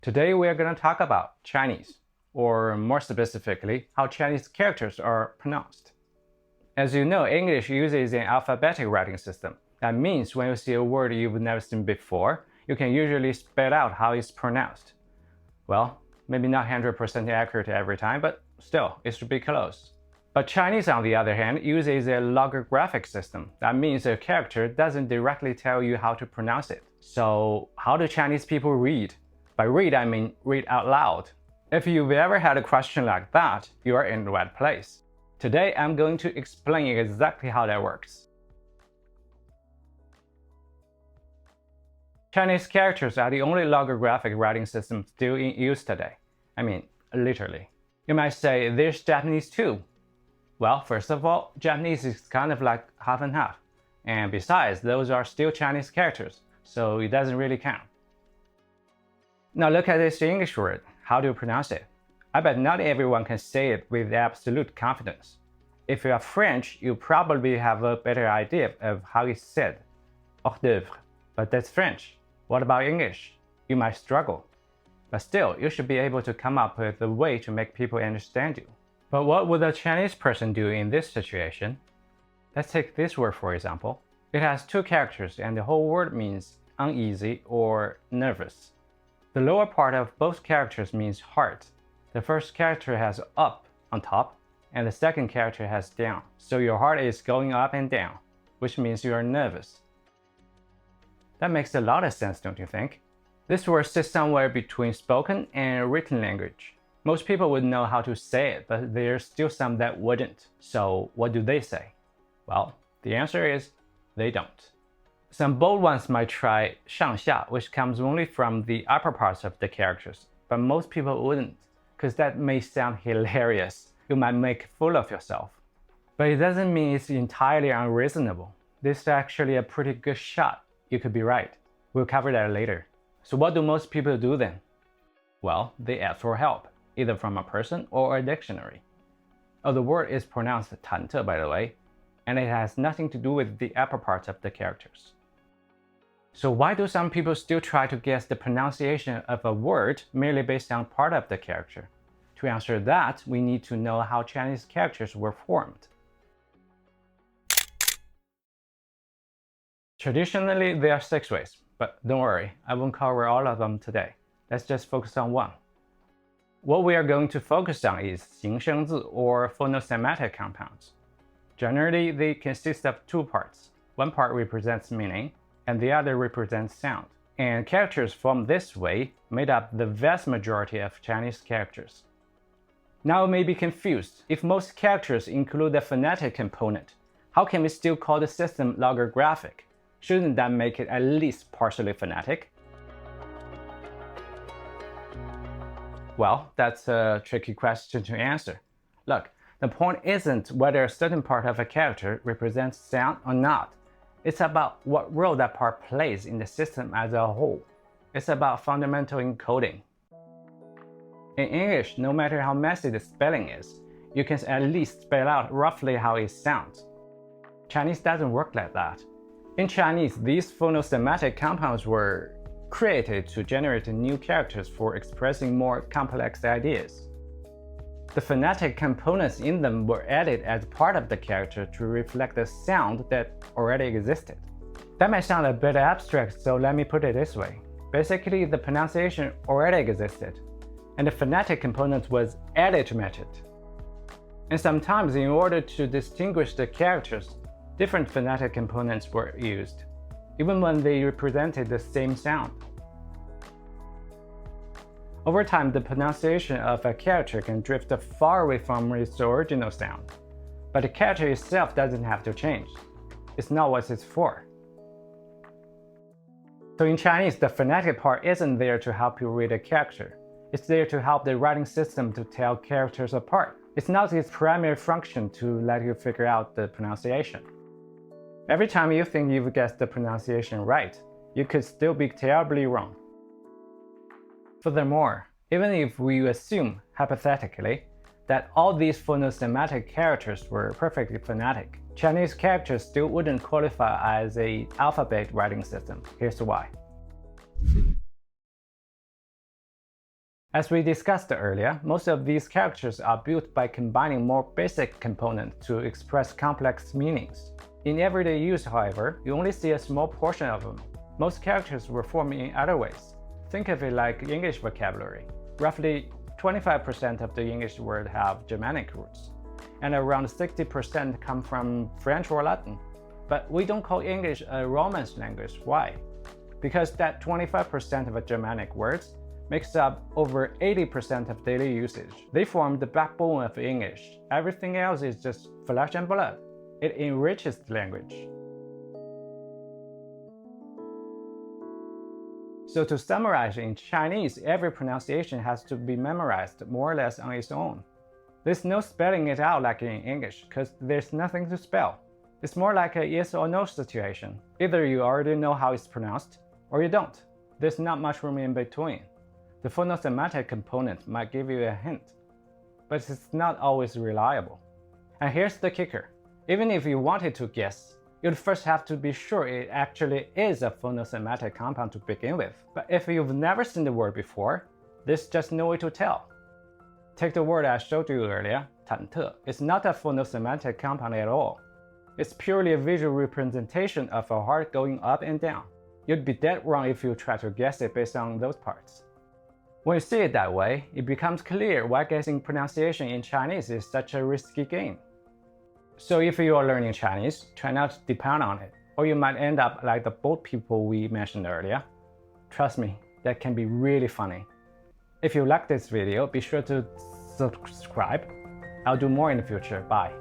Today we are going to talk about Chinese, or more specifically, how Chinese characters are pronounced. As you know, English uses an alphabetic writing system. That means when you see a word you've never seen before, you can usually spell out how it's pronounced. Well, maybe not 100% accurate every time, but still, it should be close. But Chinese, on the other hand, uses a logographic system. That means a character doesn't directly tell you how to pronounce it. So how do Chinese people read? By read, I mean read out loud. If you've ever had a question like that, you are in the right place. Today, I'm going to explain exactly how that works. Chinese characters are the only logographic writing system still in use today. I mean, literally. You might say, there's Japanese too. Well, first of all, Japanese is kind of like half and half. And besides, those are still Chinese characters, so it doesn't really count. Now look at this English word. How do you pronounce it? I bet not everyone can say it with absolute confidence. If you are French, you probably have a better idea of how it's said. Hors d'oeuvre. But that's French. What about English? You might struggle. But still, you should be able to come up with a way to make people understand you. But what would a Chinese person do in this situation? Let's take this word for example. It has two characters and the whole word means uneasy or nervous. The lower part of both characters means heart. The first character has up on top, and the second character has down. So your heart is going up and down, which means you are nervous. That makes a lot of sense, don't you think? This word sits somewhere between spoken and written language. Most people would know how to say it, but there's still some that wouldn't. So what do they say? Well, the answer is they don't. Some bold ones might try 上下, which comes only from the upper parts of the characters, but most people wouldn't, because that may sound hilarious. You might make a fool of yourself. But it doesn't mean it's entirely unreasonable. This is actually a pretty good shot. You could be right. We'll cover that later. So what do most people do then? Well, they ask for help, either from a person or a dictionary. Oh, the word is pronounced 忐忑, by the way, and it has nothing to do with the upper parts of the characters. So why do some people still try to guess the pronunciation of a word merely based on part of the character? To answer that, we need to know how Chinese characters were formed. Traditionally, there are 6 ways, but don't worry, I won't cover all of them today. Let's just focus on one. What we are going to focus on is 形声字 or phono-semantic compounds. Generally, they consist of 2 parts. One part represents meaning, and the other represents sound. And characters formed this way made up the vast majority of Chinese characters. Now you may be confused. If most characters include a phonetic component, how can we still call the system logographic? Shouldn't that make it at least partially phonetic? Well, that's a tricky question to answer. Look, the point isn't whether a certain part of a character represents sound or not. It's about what role that part plays in the system as a whole. It's about fundamental encoding. In English, no matter how messy the spelling is, you can at least spell out roughly how it sounds. Chinese doesn't work like that. In Chinese, these phono-semantic compounds were created to generate new characters for expressing more complex ideas. The phonetic components in them were added as part of the character to reflect the sound that already existed. That might sound a bit abstract, so let me put it this way. Basically, the pronunciation already existed, and the phonetic component was added to match it. And sometimes, in order to distinguish the characters, different phonetic components were used, even when they represented the same sound. Over time, the pronunciation of a character can drift far away from its original sound, but the character itself doesn't have to change. It's not what it's for. So in Chinese, the phonetic part isn't there to help you read a character. It's there to help the writing system to tell characters apart. It's not its primary function to let you figure out the pronunciation. Every time you think you've guessed the pronunciation right, you could still be terribly wrong. Furthermore, even if we assume, hypothetically, that all these phono-semantic characters were perfectly phonetic, Chinese characters still wouldn't qualify as an alphabet writing system. Here's why. As we discussed earlier, most of these characters are built by combining more basic components to express complex meanings. In everyday use, however, you only see a small portion of them. Most characters were formed in other ways. Think of it like English vocabulary. Roughly 25% of the English words have Germanic roots, and around 60% come from French or Latin. But we don't call English a Romance language. Why? Because that 25% of Germanic words makes up over 80% of daily usage. They form the backbone of English. Everything else is just flesh and blood. It enriches the language. So to summarize, in Chinese, every pronunciation has to be memorized more or less on its own. There's no spelling it out like in English, because there's nothing to spell. It's more like a yes or no situation. Either you already know how it's pronounced, or you don't. There's not much room in between. The phono-semantic component might give you a hint, but it's not always reliable. And here's the kicker. Even if you wanted to guess, you'd first have to be sure it actually is a phono-semantic compound to begin with. But if you've never seen the word before, there's just no way to tell. Take the word I showed you earlier, 忐忑. It's not a phono-semantic compound at all. It's purely a visual representation of a heart going up and down. You'd be dead wrong if you try to guess it based on those parts. When you see it that way, it becomes clear why guessing pronunciation in Chinese is such a risky game. So if you are learning Chinese, try not to depend on it, or you might end up like the boat people we mentioned earlier. Trust me, that can be really funny. If you like this video, be sure to subscribe. I'll do more in the future. Bye.